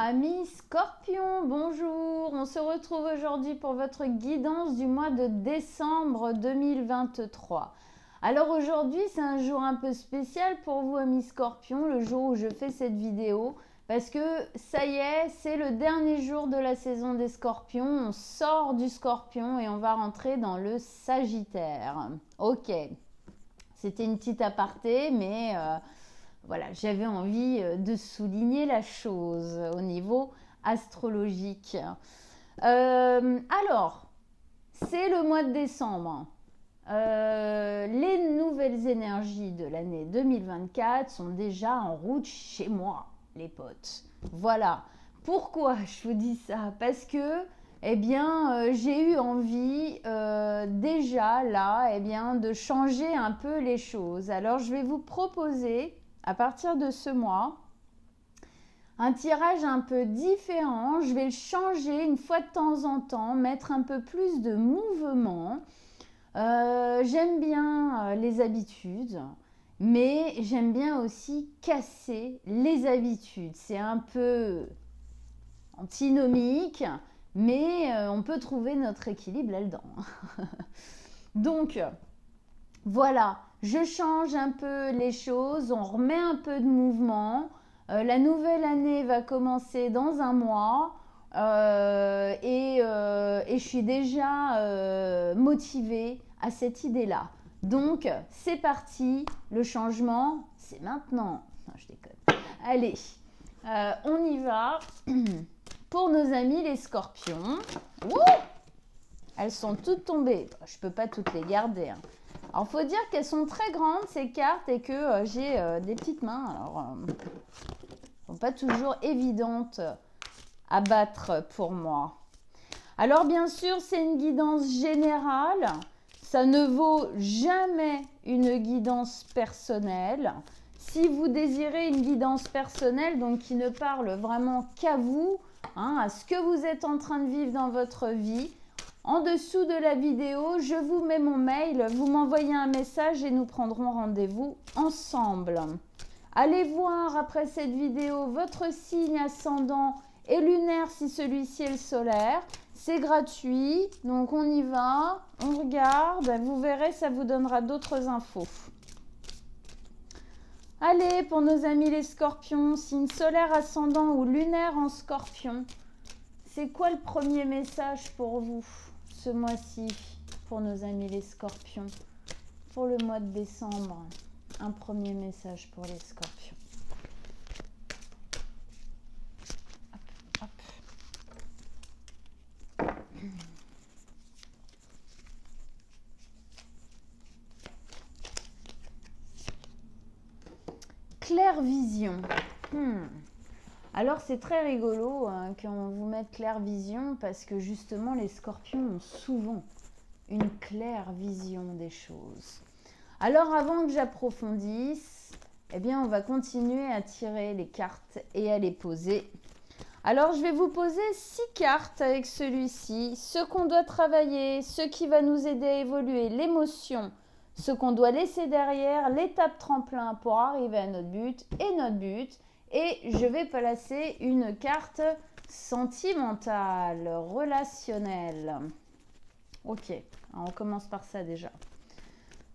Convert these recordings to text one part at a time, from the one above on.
Amis Scorpion, bonjour. On se retrouve aujourd'hui pour votre guidance du mois de décembre 2023. Alors aujourd'hui, c'est un jour un peu spécial pour vous, amis Scorpion, le jour où je fais cette vidéo. Parce que ça y est, c'est le dernier jour de la saison des Scorpions. On sort du Scorpion et on va rentrer dans le Sagittaire. Ok, c'était une petite aparté, mais... voilà, j'avais envie de souligner la chose au niveau astrologique. Alors, c'est le mois de décembre. Les nouvelles énergies de l'année 2024 sont déjà en route chez moi, les potes. Voilà. Pourquoi je vous dis ça? Parce que, j'ai eu envie déjà là, de changer un peu les choses. Alors, je vais vous proposer à partir de ce mois, un tirage un peu différent. Je vais le changer une fois de temps en temps, mettre un peu plus de mouvement. J'aime bien les habitudes, mais j'aime bien aussi casser les habitudes. C'est un peu antinomique, mais on peut trouver notre équilibre là-dedans. Donc, voilà, je change un peu les choses, on remet un peu de mouvement. La nouvelle année va commencer dans un mois et je suis déjà motivée à cette idée-là. Donc, c'est parti, le changement, c'est maintenant. Non, je déconne. Allez, on y va. Pour nos amis les scorpions. Wouh! Elles sont toutes tombées. Je ne peux pas toutes les garder, hein. Alors, il faut dire qu'elles sont très grandes, ces cartes, et que j'ai des petites mains. Alors, elles ne sont pas toujours évidentes à battre pour moi. Alors, bien sûr, c'est une guidance générale. Ça ne vaut jamais une guidance personnelle. Si vous désirez une guidance personnelle, donc qui ne parle vraiment qu'à vous, hein, à ce que vous êtes en train de vivre dans votre vie, en dessous de la vidéo, je vous mets mon mail, vous m'envoyez un message et nous prendrons rendez-vous ensemble. Allez voir après cette vidéo votre signe ascendant et lunaire si celui-ci est le solaire. C'est gratuit, donc on y va, on regarde, vous verrez, ça vous donnera d'autres infos. Allez, pour nos amis les scorpions, signe solaire ascendant ou lunaire en scorpion, c'est quoi le premier message pour vous ce mois-ci, pour nos amis les scorpions, pour le mois de décembre? Un premier message pour les scorpions. Hop, hop. Claire vision. Alors c'est très rigolo qu'on vous mette claire vision parce que justement les scorpions ont souvent une claire vision des choses. Alors avant que j'approfondisse, on va continuer à tirer les cartes et à les poser. Alors je vais vous poser 6 cartes avec celui-ci, ce qu'on doit travailler, ce qui va nous aider à évoluer, l'émotion, ce qu'on doit laisser derrière, l'étape tremplin pour arriver à notre but et notre but. Et je vais placer une carte sentimentale, relationnelle. Ok, alors on commence par ça déjà.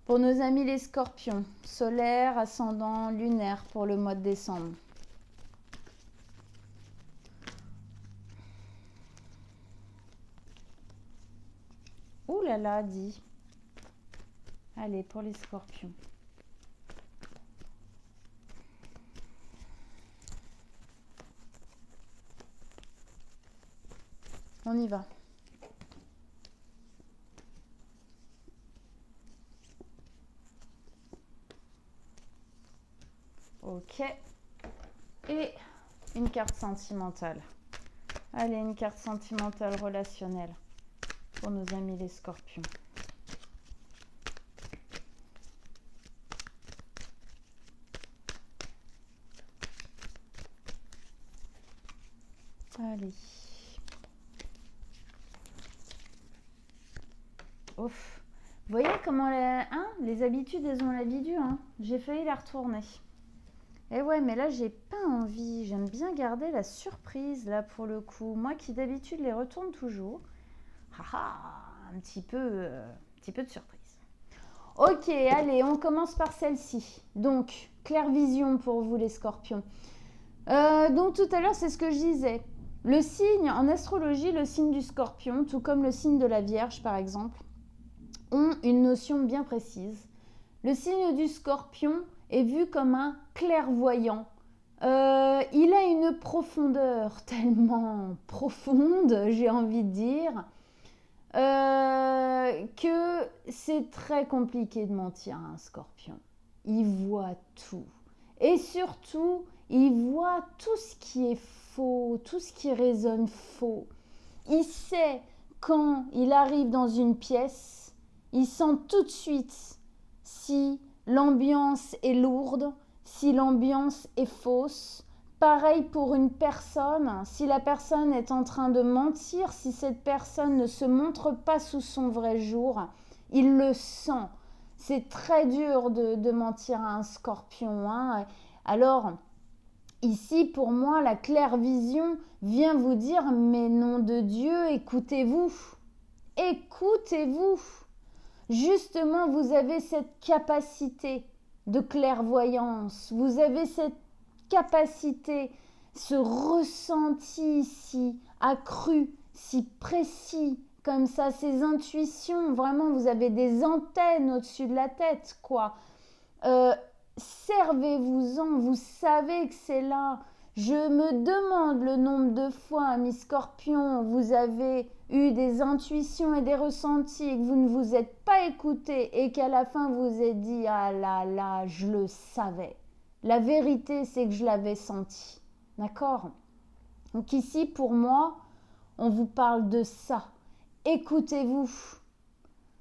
Pour nos amis les scorpions, solaire, ascendant, lunaire pour le mois de décembre. Ouh là là, dit. Allez, pour les scorpions. On y va. Ok. Et une carte sentimentale. Allez, une carte sentimentale relationnelle pour nos amis les scorpions. Allez. Ouf. Vous voyez comment les habitudes, elles ont la vie dure, hein. J'ai failli la retourner. Eh ouais, mais là, j'ai pas envie. J'aime bien garder la surprise, là, pour le coup. Moi qui, d'habitude, les retourne toujours. Haha, un petit peu de surprise. Ok, allez, on commence par celle-ci. Donc, claire vision pour vous, les scorpions. Donc, tout à l'heure, c'est ce que je disais. Le signe, en astrologie, le signe du scorpion, tout comme le signe de la Vierge, par exemple, ont une notion bien précise. Le signe du scorpion est vu comme un clairvoyant. Il a une profondeur tellement profonde, j'ai envie de dire, que c'est très compliqué de mentir à un scorpion. Il voit tout. Et surtout, il voit tout ce qui est faux, tout ce qui résonne faux. Il sait quand il arrive dans une pièce, il sent tout de suite si l'ambiance est lourde, si l'ambiance est fausse. Pareil pour une personne, si la personne est en train de mentir, si cette personne ne se montre pas sous son vrai jour, il le sent. C'est très dur de mentir à un scorpion, hein. Alors, ici, pour moi, la claire vision vient vous dire, mais nom de Dieu, écoutez-vous. Écoutez-vous. Justement, vous avez cette capacité de clairvoyance. Vous avez cette capacité, ce ressenti si accru, si précis, comme ça, ces intuitions. Vraiment, vous avez des antennes au-dessus de la tête, quoi. Servez-vous-en, vous savez que c'est là. Je me demande le nombre de fois, amis scorpions, vous avez eu des intuitions et des ressentis et que vous ne vous êtes pas écouté et qu'à la fin vous êtes dit « Ah là là, je le savais ». La vérité, c'est que je l'avais senti. D'accord? Donc ici, pour moi, on vous parle de ça. Écoutez-vous.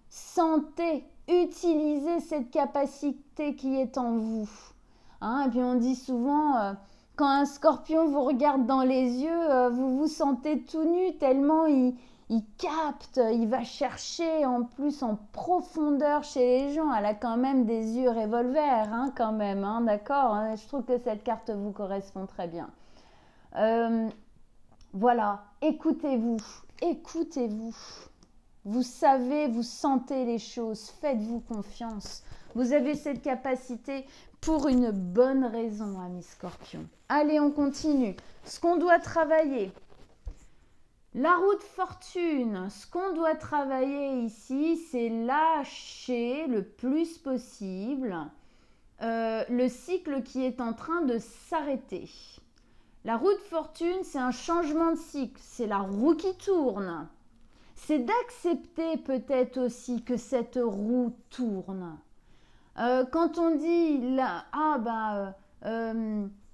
Sentez, utilisez cette capacité qui est en vous. Hein, et puis on dit souvent, quand un scorpion vous regarde dans les yeux, vous vous sentez tout nu tellement il capte, il va chercher en plus en profondeur chez les gens. Elle a quand même des yeux revolver, hein, quand même, hein, d'accord, hein, je trouve que cette carte vous correspond très bien. Voilà, écoutez-vous, écoutez-vous. Vous savez, vous sentez les choses, faites-vous confiance. Vous avez cette capacité pour une bonne raison, amis scorpions. Allez, on continue. Ce qu'on doit travailler. La roue de fortune. Ce qu'on doit travailler ici, c'est lâcher le plus possible le cycle qui est en train de s'arrêter. La roue de fortune, c'est un changement de cycle. C'est la roue qui tourne. C'est d'accepter peut-être aussi que cette roue tourne. Quand on dit là,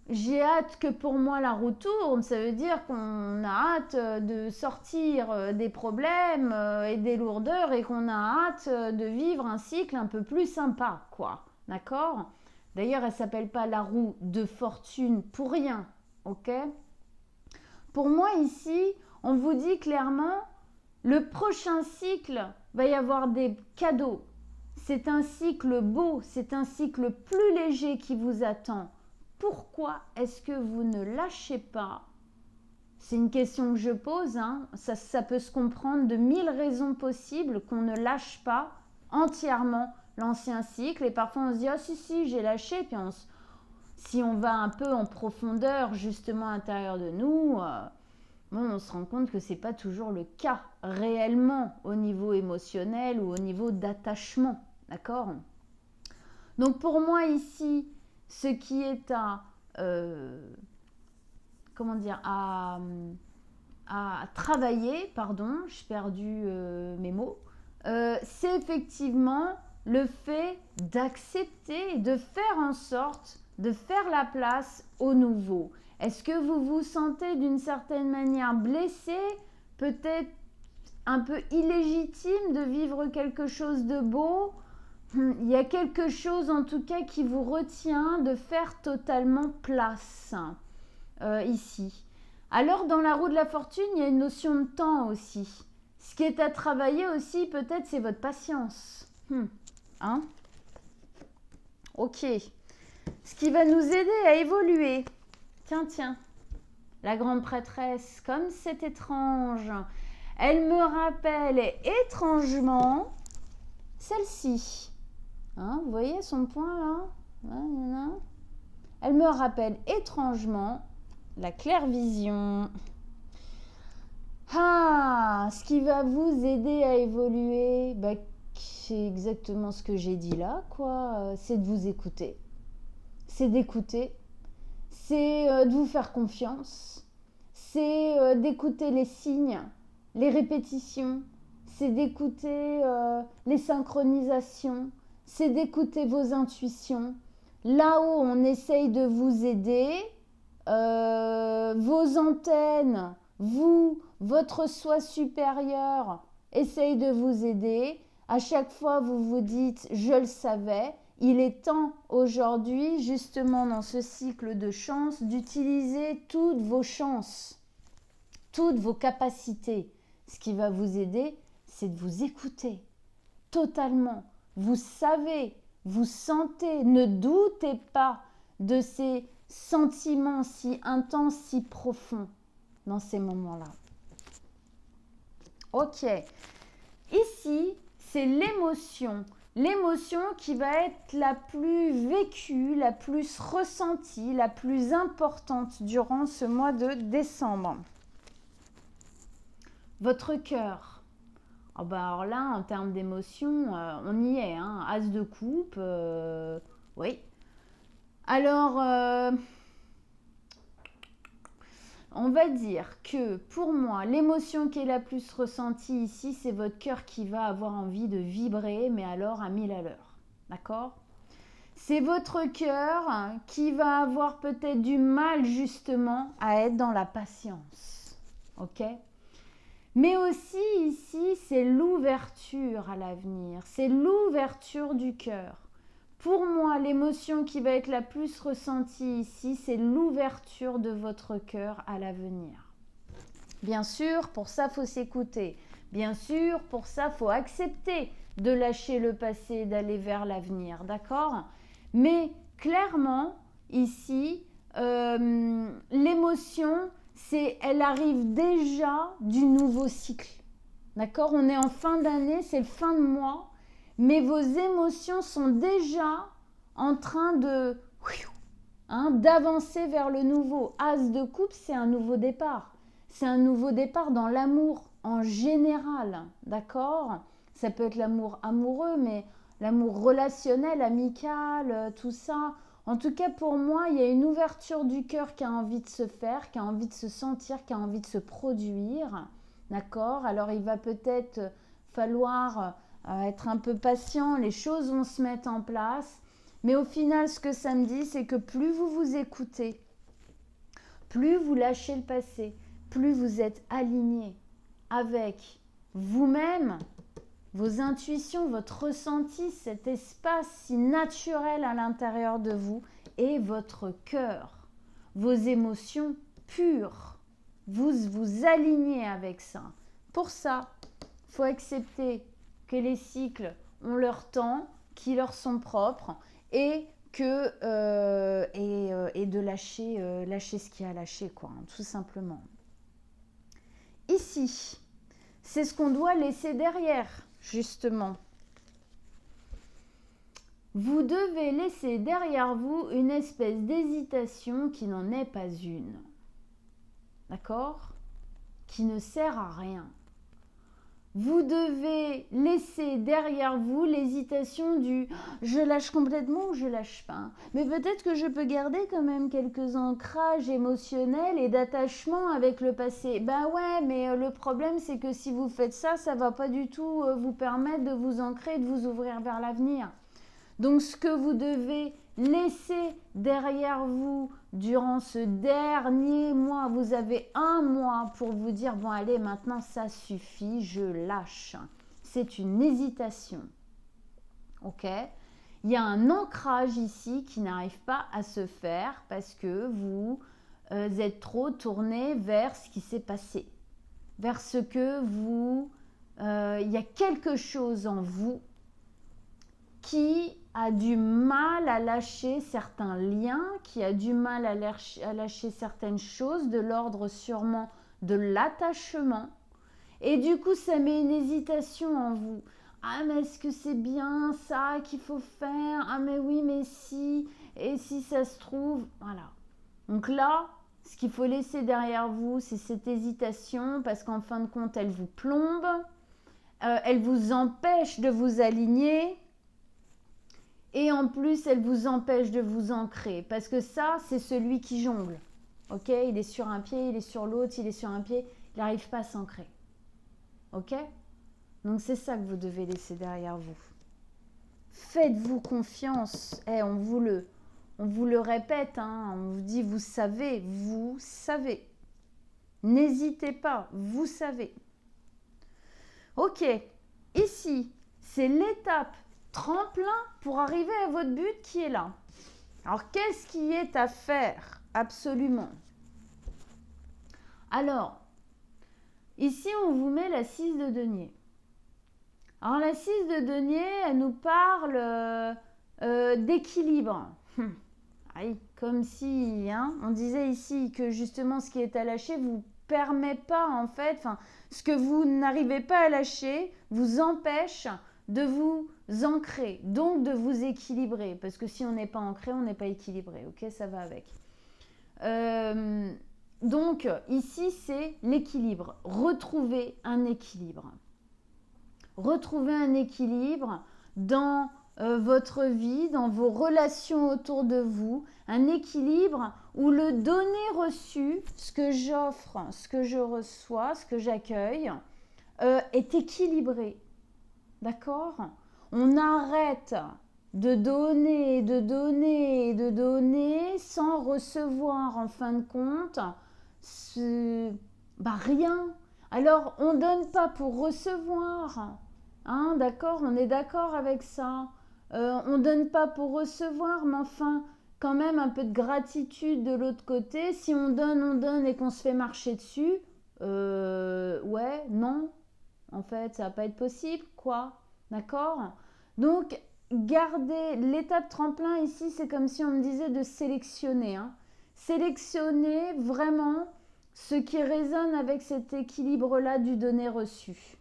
j'ai hâte que pour moi la roue tourne, ça veut dire qu'on a hâte de sortir des problèmes et des lourdeurs et qu'on a hâte de vivre un cycle un peu plus sympa, quoi. D'accord? D'ailleurs, elle s'appelle pas la roue de fortune pour rien, ok? Pour moi ici, on vous dit clairement, le prochain cycle, va y avoir des cadeaux. C'est un cycle beau, c'est un cycle plus léger qui vous attend. Pourquoi est-ce que vous ne lâchez pas? C'est une question que je pose, hein. Ça peut se comprendre de 1000 raisons possibles qu'on ne lâche pas entièrement l'ancien cycle. Et parfois on se dit, ah si, j'ai lâché. Puis si on va un peu en profondeur justement à l'intérieur de nous, on se rend compte que ce n'est pas toujours le cas réellement au niveau émotionnel ou au niveau d'attachement. D'accord? Donc pour moi ici, ce qui est à travailler, pardon, j'ai perdu mes mots, c'est effectivement le fait d'accepter, de faire en sorte de faire la place au nouveau. Est-ce que vous vous sentez d'une certaine manière blessé, peut-être un peu illégitime de vivre quelque chose de beau? Il y a quelque chose en tout cas qui vous retient de faire totalement place ici. Alors dans la roue de la fortune, il y a une notion de temps aussi. Ce qui est à travailler aussi peut-être c'est votre patience. Hein? Ok. ce qui va nous aider à évoluer. Tiens, tiens, la grande prêtresse, comme c'est étrange. Elle me rappelle étrangement celle-ci. Hein, vous voyez son point là? Elle me rappelle étrangement la clairvision. Ah, ce qui va vous aider à évoluer, bah, c'est exactement ce que j'ai dit là, quoi. C'est de vous écouter. C'est d'écouter. C'est de vous faire confiance. C'est d'écouter les signes, les répétitions. C'est d'écouter les synchronisations. C'est d'écouter vos intuitions. Là-haut, on essaye de vous aider. Vos antennes, vous, votre soi supérieur, essaye de vous aider. À chaque fois, vous vous dites « je le savais ». Il est temps aujourd'hui, justement dans ce cycle de chance, d'utiliser toutes vos chances, toutes vos capacités. Ce qui va vous aider, c'est de vous écouter totalement. Vous savez, vous sentez, ne doutez pas de ces sentiments si intenses, si profonds dans ces moments-là. Ok. Ici, c'est l'émotion. L'émotion qui va être la plus vécue, la plus ressentie, la plus importante durant ce mois de décembre. Votre cœur. Oh bah alors là, en termes d'émotion, on y est. Hein. As de coupe, oui. Alors, on va dire que pour moi, l'émotion qui est la plus ressentie ici, c'est votre cœur qui va avoir envie de vibrer, mais alors à 1000 à l'heure. D'accord ? C'est votre cœur qui va avoir peut-être du mal justement à être dans la patience. Ok ? Mais aussi ici, c'est l'ouverture à l'avenir, c'est l'ouverture du cœur. Pour moi, l'émotion qui va être la plus ressentie ici, c'est l'ouverture de votre cœur à l'avenir. Bien sûr, pour ça, il faut s'écouter. Bien sûr, pour ça, il faut accepter de lâcher le passé, d'aller vers l'avenir, d'accord ? Mais clairement, ici, l'émotion, elle arrive déjà du nouveau cycle. D'accord ? On est en fin d'année, c'est le fin de mois. Mais vos émotions sont déjà en train d'avancer vers le nouveau. As de coupe, c'est un nouveau départ. C'est un nouveau départ dans l'amour en général, d'accord ? Ça peut être l'amour amoureux, mais l'amour relationnel, amical, tout ça. En tout cas, pour moi, il y a une ouverture du cœur qui a envie de se faire, qui a envie de se sentir, qui a envie de se produire, d'accord ? Alors, il va peut-être falloir être un peu patient, les choses vont se mettre en place. Mais au final, ce que ça me dit, c'est que plus vous vous écoutez, plus vous lâchez le passé, plus vous êtes aligné avec vous-même, vos intuitions, votre ressenti, cet espace si naturel à l'intérieur de vous et votre cœur, vos émotions pures. Vous vous alignez avec ça. Pour ça, il faut accepter que les cycles ont leur temps, qui leur sont propres et de lâcher ce qu'il y a à lâcher, quoi, hein, tout simplement. Ici, c'est ce qu'on doit laisser derrière, justement. Vous devez laisser derrière vous une espèce d'hésitation qui n'en est pas une. D'accord ? Qui ne sert à rien. Vous devez laisser derrière vous l'hésitation du « je lâche complètement ou je lâche pas ». Mais peut-être que je peux garder quand même quelques ancrages émotionnels et d'attachement avec le passé. Ben ouais, mais le problème c'est que si vous faites ça, ça va pas du tout vous permettre de vous ancrer et de vous ouvrir vers l'avenir. Donc ce que vous devez laisser derrière vous durant ce dernier mois, vous avez un mois pour vous dire bon allez maintenant ça suffit, je lâche. C'est une hésitation. Ok ? Il y a un ancrage ici qui n'arrive pas à se faire parce que vous êtes trop tourné vers ce qui s'est passé, vers ce que vous... il y a quelque chose en vous qui a du mal à lâcher certains liens, qui a du mal à lâcher certaines choses, de l'ordre sûrement de l'attachement. Et du coup, ça met une hésitation en vous. Ah, mais est-ce que c'est bien ça qu'il faut faire? Ah, mais oui, mais si, et si ça se trouve, voilà. Donc là, ce qu'il faut laisser derrière vous, c'est cette hésitation, parce qu'en fin de compte, elle vous plombe, elle vous empêche de vous aligner, et en plus, elle vous empêche de vous ancrer, parce que ça, c'est celui qui jongle. Ok, il est sur un pied, il est sur l'autre, il est sur un pied, il n'arrive pas à s'ancrer. Ok? Donc c'est ça que vous devez laisser derrière vous. Faites-vous confiance. On vous le répète, hein, on vous dit vous savez, vous savez. N'hésitez pas, vous savez. Ok, ici, c'est l'étape tremplin pour arriver à votre but qui est là. Alors, qu'est-ce qui est à faire? Absolument. Alors, ici, on vous met la 6 de denier. Alors, la 6 de denier, elle nous parle d'équilibre. Aïe, comme si, hein, on disait ici que justement, ce qui est à lâcher vous permet pas, en fait, ce que vous n'arrivez pas à lâcher vous empêche de vous ancrer, donc de vous équilibrer. Parce que si on n'est pas ancré, on n'est pas équilibré, ok? Ça va avec. Donc, ici, c'est l'équilibre. Retrouver un équilibre. Retrouver un équilibre dans votre vie, dans vos relations autour de vous, un équilibre où le donner-reçu, ce que j'offre, ce que je reçois, ce que j'accueille, est équilibré. D'accord? On arrête de donner, de donner, de donner sans recevoir en fin de compte rien. Alors, on ne donne pas pour recevoir. Hein, d'accord? On est d'accord avec ça. On ne donne pas pour recevoir, mais enfin, quand même un peu de gratitude de l'autre côté. Si on donne et qu'on se fait marcher dessus, ouais, non. En fait, ça va pas être possible, quoi. D'accord? Donc, gardez l'étape tremplin ici, c'est comme si on me disait de sélectionner. Hein. Sélectionner vraiment ce qui résonne avec cet équilibre-là du donner-reçu.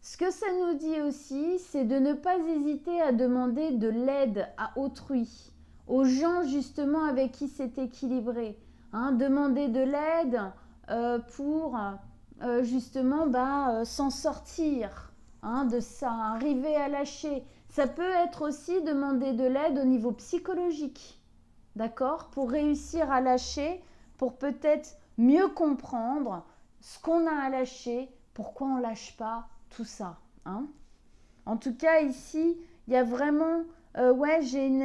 Ce que ça nous dit aussi, c'est de ne pas hésiter à demander de l'aide à autrui, aux gens justement avec qui c'est équilibré. Hein, demander de l'aide pour justement s'en sortir de ça, arriver à lâcher. Ça peut être aussi demander de l'aide au niveau psychologique, d'accord? Pour réussir à lâcher, pour peut-être mieux comprendre ce qu'on a à lâcher, pourquoi on ne lâche pas, tout ça. Hein. En tout cas, ici, il y a vraiment, j'ai un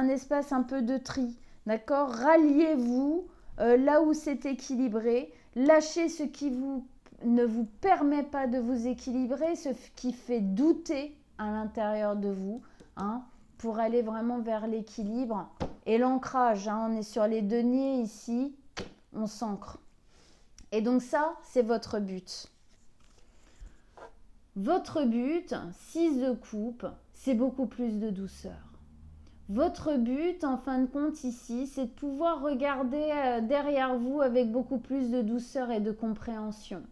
espace un peu de tri, d'accord? Ralliez-vous là où c'est équilibré, lâchez ce qui ne vous permet pas de vous équilibrer, ce qui fait douter à l'intérieur de vous, hein, pour aller vraiment vers l'équilibre et l'ancrage. Hein, on est sur les deniers ici, on s'ancre. Et donc ça, c'est votre but. Votre but, 6 de coupe, c'est beaucoup plus de douceur. Votre but, en fin de compte ici, c'est de pouvoir regarder derrière vous avec beaucoup plus de douceur et de compréhension.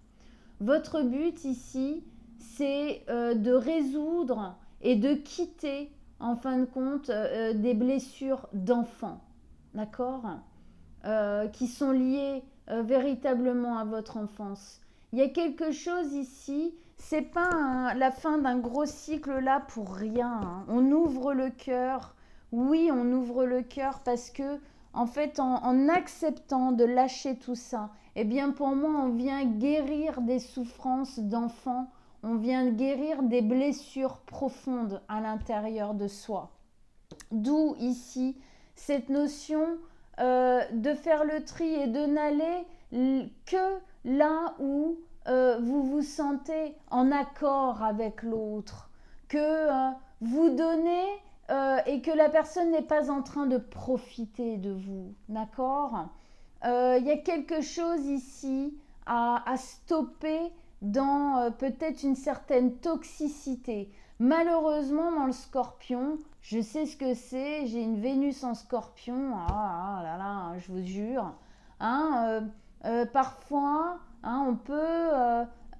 Votre but ici, c'est de résoudre et de quitter, en fin de compte, des blessures d'enfants, d'accord? Qui sont liées véritablement à votre enfance. Il y a quelque chose ici, c'est pas la fin d'un gros cycle là pour rien. Hein. On ouvre le cœur. Oui, on ouvre le cœur parce que, en fait, en acceptant de lâcher tout ça, eh bien, pour moi, on vient guérir des souffrances d'enfants. On vient guérir des blessures profondes à l'intérieur de soi. D'où ici cette notion de faire le tri et de n'aller que là où vous vous sentez en accord avec l'autre, que vous donnez et que la personne n'est pas en train de profiter de vous, d'accord? Il y a quelque chose ici à stopper dans peut-être une certaine toxicité, Malheureusement, dans le scorpion, je sais ce que c'est, j'ai une Vénus en scorpion, ah là là, je vous jure. Hein, parfois, hein, on peut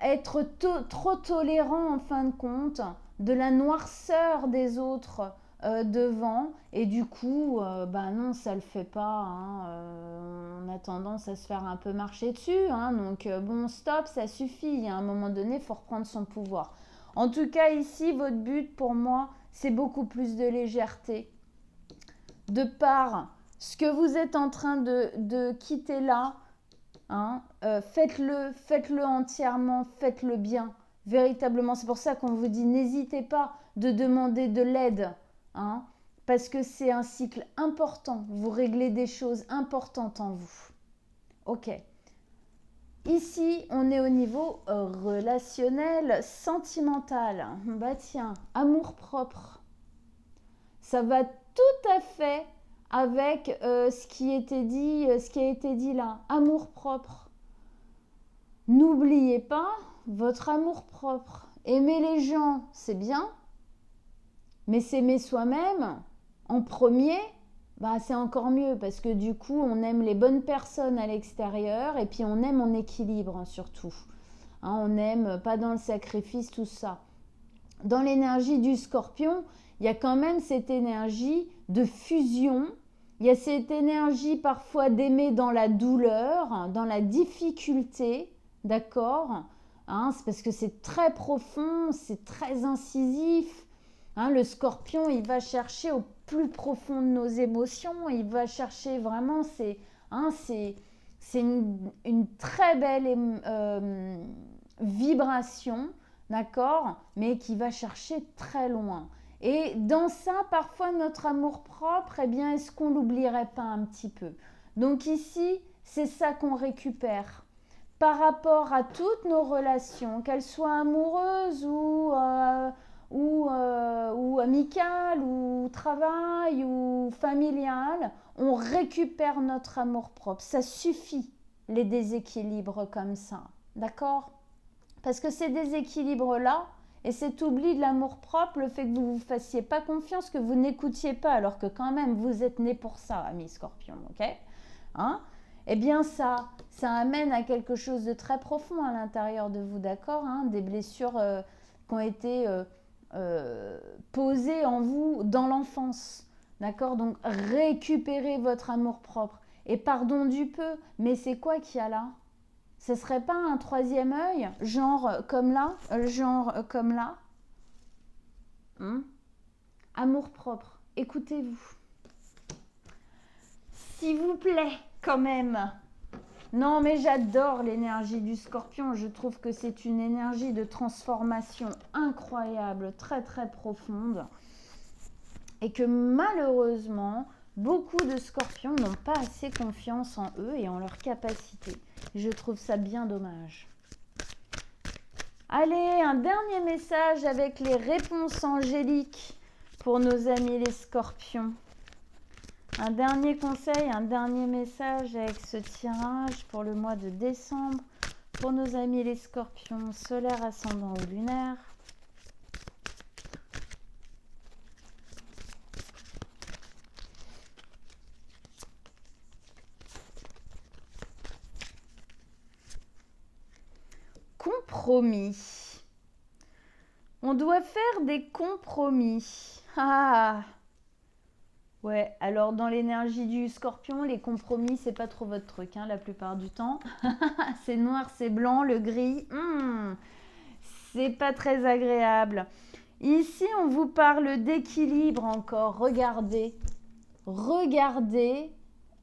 être trop tolérant en fin de compte de la noirceur des autres devant, et du coup, bah non, ça le fait pas. Hein, on a tendance à se faire un peu marcher dessus. Hein, donc bon, stop, ça suffit. À un moment donné, il faut reprendre son pouvoir. En tout cas, ici, votre but pour moi, c'est beaucoup plus de légèreté. De par ce que vous êtes en train de quitter là, hein, faites-le entièrement, faites-le bien. Véritablement, c'est pour ça qu'on vous dit, n'hésitez pas de demander de l'aide. Hein, parce que c'est un cycle important. Vous réglez des choses importantes en vous. Ok. Ici, on est au niveau relationnel, sentimental. Bah tiens, amour-propre. Ça va tout à fait avec ce qui a été dit là. Amour-propre. N'oubliez pas votre amour-propre. Aimer les gens, c'est bien. Mais s'aimer soi-même, en premier, bah, c'est encore mieux parce que du coup, on aime les bonnes personnes à l'extérieur et puis on aime en équilibre surtout. Hein, on n'aime pas dans le sacrifice, tout ça. Dans l'énergie du scorpion, il y a quand même cette énergie de fusion. Il y a cette énergie parfois d'aimer dans la douleur, dans la difficulté, d'accord, hein, c'est parce que c'est très profond, c'est très incisif. Hein, le scorpion, il va chercher au plus profond de nos émotions, il va chercher vraiment, c'est une très belle vibration, d'accord, mais qui va chercher très loin. Et dans ça, parfois, notre amour-propre, eh bien, est-ce qu'on l'oublierait pas un petit peu? Donc ici, c'est ça qu'on récupère. Par rapport à toutes nos relations, qu'elles soient amoureuses ou amicales, ou travail, ou familiale, on récupère notre amour-propre. Ça suffit, les déséquilibres comme ça. D'accord? Parce que ces déséquilibres-là, et cet oubli de l'amour-propre, le fait que vous ne vous fassiez pas confiance, que vous n'écoutiez pas, alors que quand même, vous êtes né pour ça, amis scorpions, ok? Hein? Eh bien, ça amène à quelque chose de très profond à l'intérieur de vous, d'accord? Hein? Des blessures qui ont été posées en vous dans l'enfance, d'accord? Donc, récupérez votre amour-propre. Et pardon du peu, mais c'est quoi qu'il y a là? Ce serait pas un troisième œil, genre comme là, Amour-propre, écoutez-vous. S'il vous plaît, quand même. Non, mais j'adore l'énergie du scorpion. Je trouve que c'est une énergie de transformation incroyable, très très profonde. Et que malheureusement, beaucoup de scorpions n'ont pas assez confiance en eux et en leurs capacités. Je trouve ça bien dommage. Allez, un dernier message avec les réponses angéliques pour nos amis les scorpions. Un dernier conseil, un dernier message avec ce tirage pour le mois de décembre pour nos amis les scorpions, solaire, ascendant ou lunaire. Compromis. On doit faire des compromis. Ah! Ouais, alors dans l'énergie du scorpion, les compromis, c'est pas trop votre truc, hein, la plupart du temps. C'est noir, c'est blanc, le gris, c'est pas très agréable. Ici, on vous parle d'équilibre encore. Regardez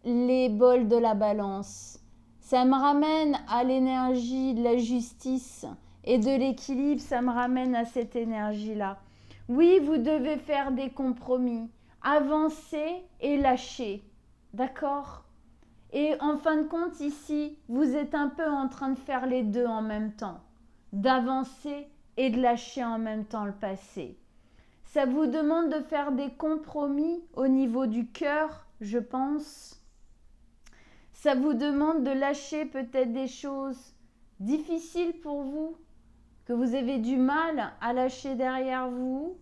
les bols de la balance. Ça me ramène à l'énergie de la justice et de l'équilibre, ça me ramène à cette énergie-là. Oui, vous devez faire des compromis. Avancer et lâcher. D'accord? Et en fin de compte, ici, vous êtes un peu en train de faire les deux en même temps. D'avancer et de lâcher en même temps le passé. Ça vous demande de faire des compromis au niveau du cœur, je pense. Ça vous demande de lâcher peut-être des choses difficiles pour vous, que vous avez du mal à lâcher derrière vous.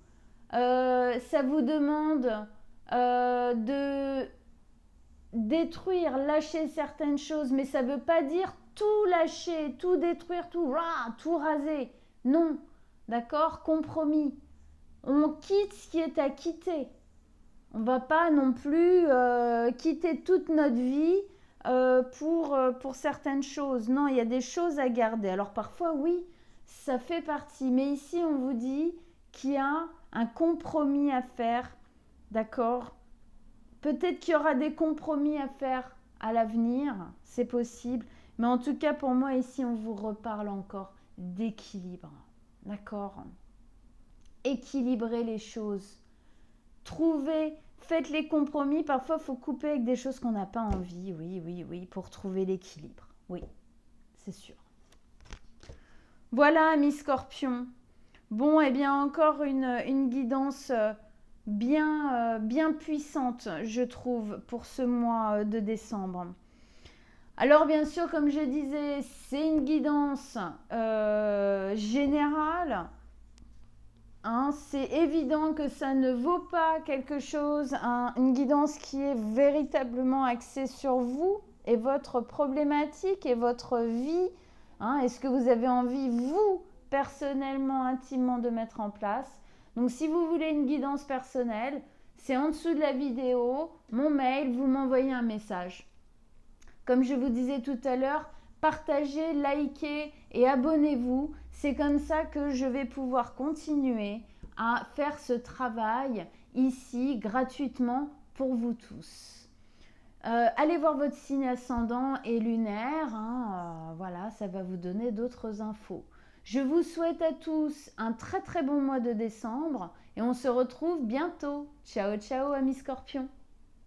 Ça vous demande de détruire, lâcher certaines choses, mais ça ne veut pas dire tout lâcher, tout détruire, tout raser. Non, d'accord? Compromis. On quitte ce qui est à quitter. On ne va pas non plus quitter toute notre vie pour certaines choses. Non, il y a des choses à garder. Alors parfois, oui, ça fait partie. Mais ici, on vous dit qu'il y a un compromis à faire. D'accord? Peut-être qu'il y aura des compromis à faire à l'avenir. C'est possible. Mais en tout cas, pour moi, ici, on vous reparle encore d'équilibre. D'accord? Équilibrez les choses. Trouvez, faites les compromis. Parfois, il faut couper avec des choses qu'on n'a pas envie. Oui, pour trouver l'équilibre. Oui, c'est sûr. Voilà, amis scorpions. Bon, eh bien, encore une guidance bien puissante, je trouve, pour ce mois de décembre. Alors, bien sûr, comme je disais, c'est une guidance générale. Hein, c'est évident que ça ne vaut pas quelque chose, une guidance qui est véritablement axée sur vous et votre problématique et votre vie. Hein, est-ce que vous avez envie, vous, personnellement, intimement, de mettre en place? Donc, si vous voulez une guidance personnelle, c'est en dessous de la vidéo, mon mail, vous m'envoyez un message. Comme je vous disais tout à l'heure, partagez, likez et abonnez-vous. C'est comme ça que je vais pouvoir continuer à faire ce travail ici gratuitement pour vous tous. Allez voir votre signe ascendant et lunaire. Voilà, ça va vous donner d'autres infos. Je vous souhaite à tous un très très bon mois de décembre et on se retrouve bientôt. Ciao, ciao, amis scorpions.